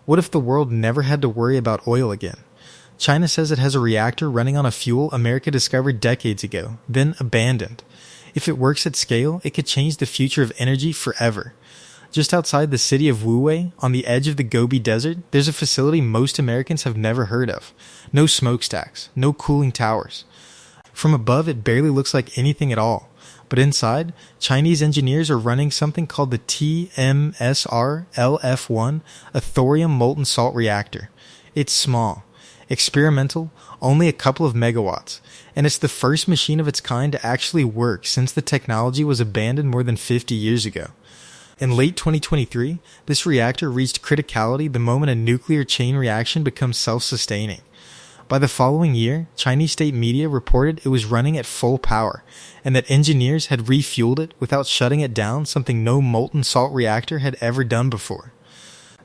What if the world never had to worry about oil again? China says it has a reactor running on a fuel America discovered decades ago, then abandoned. If it works at scale, it could change the future of energy forever. Just outside the city of Wuwei, on the edge of the Gobi Desert, there's a facility most Americans have never heard of. No smokestacks, no cooling towers. From above, it barely looks like anything at all. But inside, Chinese engineers are running something called the TMSR-LF1, a thorium molten salt reactor. It's small, experimental, only a couple of megawatts, and it's the first machine of its kind to actually work since the technology was abandoned more than 50 years ago. In late 2023, this reactor reached criticality the moment a nuclear chain reaction becomes self-sustaining. By the following year, Chinese state media reported it was running at full power, and that engineers had refueled it without shutting it down, something no molten salt reactor had ever done before.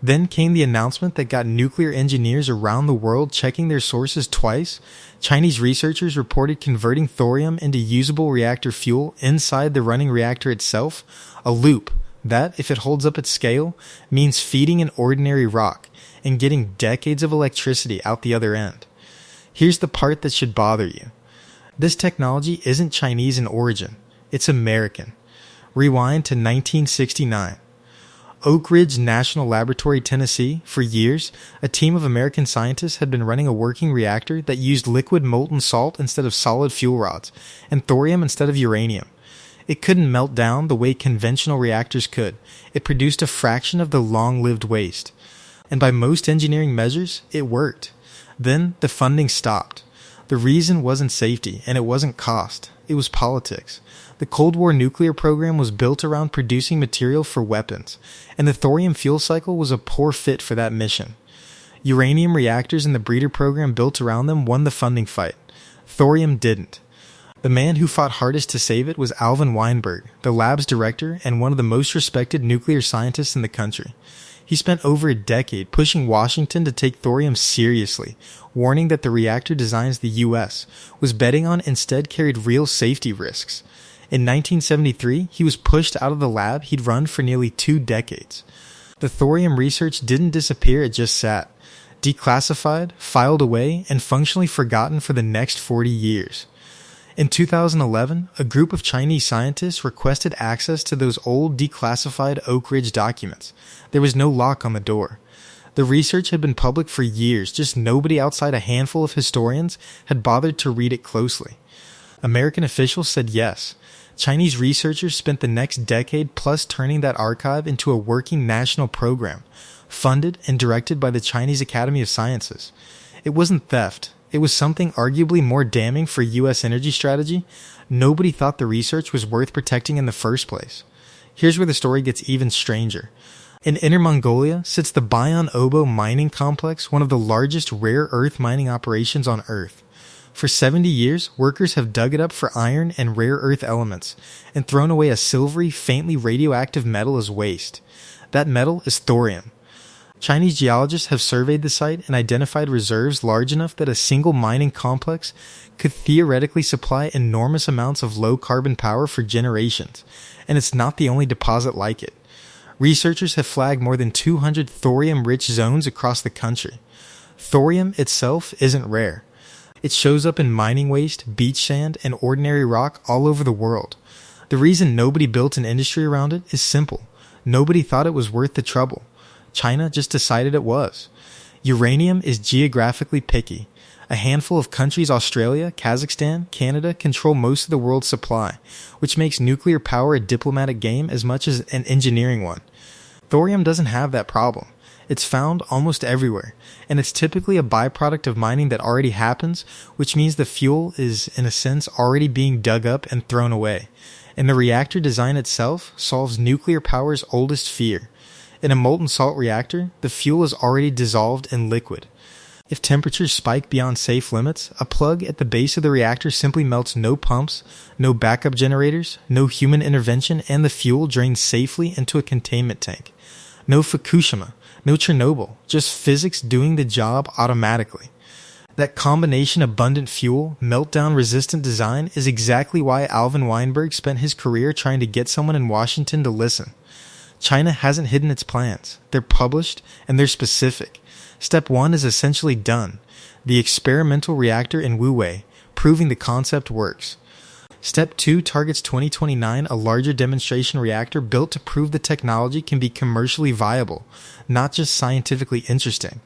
Then came the announcement that got nuclear engineers around the world checking their sources twice. Chinese researchers reported converting thorium into usable reactor fuel inside the running reactor itself, a loop that, if it holds up at scale, means feeding an ordinary rock and getting decades of electricity out the other end. Here's the part that should bother you. This technology isn't Chinese in origin, it's American. Rewind to 1969. Oak Ridge National Laboratory, Tennessee, for years, a team of American scientists had been running a working reactor that used liquid molten salt instead of solid fuel rods, and thorium instead of uranium. It couldn't melt down the way conventional reactors could. It produced a fraction of the long-lived waste. And by most engineering measures, it worked. Then the funding stopped. The reason wasn't safety, and it wasn't cost. It was politics. The Cold War nuclear program was built around producing material for weapons, and the thorium fuel cycle was a poor fit for that mission. Uranium reactors and the breeder program built around them won the funding fight. Thorium didn't. The man who fought hardest to save it was Alvin Weinberg, the lab's director and one of the most respected nuclear scientists in the country. He spent over a decade pushing Washington to take thorium seriously, warning that the reactor designs the U.S. was betting on instead carried real safety risks. In 1973, he was pushed out of the lab he'd run for nearly 2 decades. The thorium research didn't disappear, it just sat. Declassified, filed away, and functionally forgotten for the next 40 years. In 2011, a group of Chinese scientists requested access to those old declassified Oak Ridge documents. There was no lock on the door. The research had been public for years, just nobody outside a handful of historians had bothered to read it closely. American officials said yes. Chinese researchers spent the next decade plus turning that archive into a working national program, funded and directed by the Chinese Academy of Sciences. It wasn't theft. It was something arguably more damning for U.S. energy strategy. Nobody thought the research was worth protecting in the first place. Here's where the story gets even stranger. In Inner Mongolia sits the Bayan mining complex, one of the largest rare earth mining operations on Earth. For 70 years, workers have dug it up for iron and rare earth elements, and thrown away a silvery, faintly radioactive metal as waste. That metal is thorium. Chinese geologists have surveyed the site and identified reserves large enough that a single mining complex could theoretically supply enormous amounts of low-carbon power for generations, and it's not the only deposit like it. Researchers have flagged more than 200 thorium-rich zones across the country. Thorium itself isn't rare. It shows up in mining waste, beach sand, and ordinary rock all over the world. The reason nobody built an industry around it is simple. Nobody thought it was worth the trouble. China just decided it was. Uranium is geographically picky. A handful of countries, Australia, Kazakhstan, Canada, control most of the world's supply, which makes nuclear power a diplomatic game as much as an engineering one. Thorium doesn't have that problem. It's found almost everywhere, and it's typically a byproduct of mining that already happens, which means the fuel is, in a sense, already being dug up and thrown away. And the reactor design itself solves nuclear power's oldest fear. In a molten salt reactor, the fuel is already dissolved in liquid. If temperatures spike beyond safe limits, a plug at the base of the reactor simply melts. No pumps, no backup generators, no human intervention, and the fuel drains safely into a containment tank. No Fukushima, no Chernobyl, just physics doing the job automatically. That combination abundant fuel, meltdown-resistant design is exactly why Alvin Weinberg spent his career trying to get someone in Washington to listen. China hasn't hidden its plans. They're published, and they're specific. Step 1 is essentially done. The experimental reactor in Wuwei, proving the concept works. Step 2 targets 2029, a larger demonstration reactor built to prove the technology can be commercially viable, not just scientifically interesting.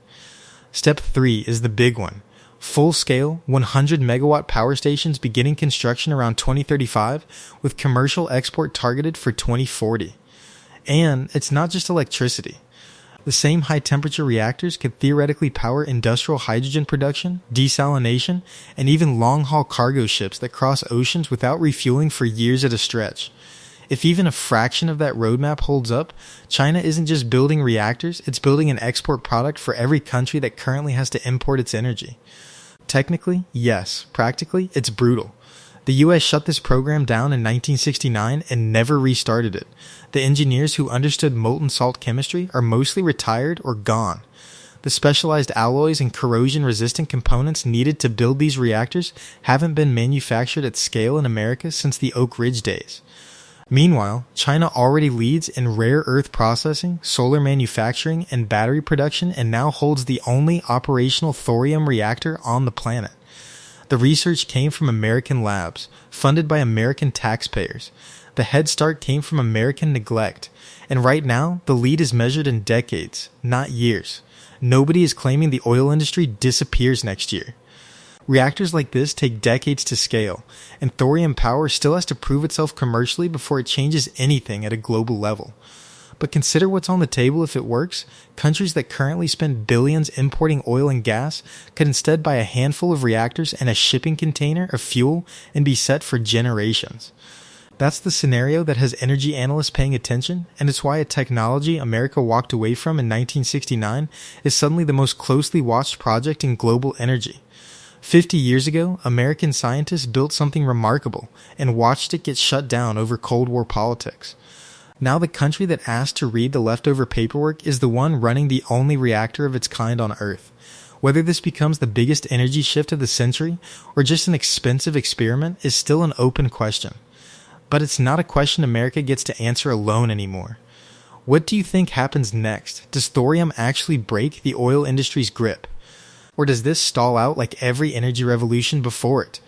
Step 3 is the big one. Full-scale, 100-megawatt power stations beginning construction around 2035, with commercial export targeted for 2040. And it's not just electricity. The same high-temperature reactors could theoretically power industrial hydrogen production, desalination, and even long-haul cargo ships that cross oceans without refueling for years at a stretch. If even a fraction of that roadmap holds up, China isn't just building reactors, it's building an export product for every country that currently has to import its energy. Technically, yes. Practically, it's brutal. The US shut this program down in 1969 and never restarted it. The engineers who understood molten salt chemistry are mostly retired or gone. The specialized alloys and corrosion-resistant components needed to build these reactors haven't been manufactured at scale in America since the Oak Ridge days. Meanwhile, China already leads in rare earth processing, solar manufacturing, and battery production, and now holds the only operational thorium reactor on the planet. The research came from American labs, funded by American taxpayers. The head start came from American neglect. And right now, the lead is measured in decades, not years. Nobody is claiming the oil industry disappears next year. Reactors like this take decades to scale, and thorium power still has to prove itself commercially before it changes anything at a global level. But consider what's on the table if it works. Countries that currently spend billions importing oil and gas could instead buy a handful of reactors and a shipping container of fuel and be set for generations. That's the scenario that has energy analysts paying attention, and it's why a technology America walked away from in 1969 is suddenly the most closely watched project in global energy. 50 years ago, American scientists built something remarkable and watched it get shut down over Cold War politics. Now the country that asked to read the leftover paperwork is the one running the only reactor of its kind on Earth. Whether this becomes the biggest energy shift of the century or just an expensive experiment is still an open question. But it's not a question America gets to answer alone anymore. What do you think happens next? Does thorium actually break the oil industry's grip? Or does this stall out like every energy revolution before it?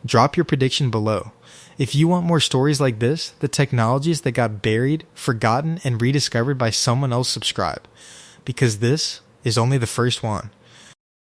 Drop your prediction below. If you want more stories like this, the technologies that got buried, forgotten, and rediscovered by someone else, subscribe. Because this is only the first one.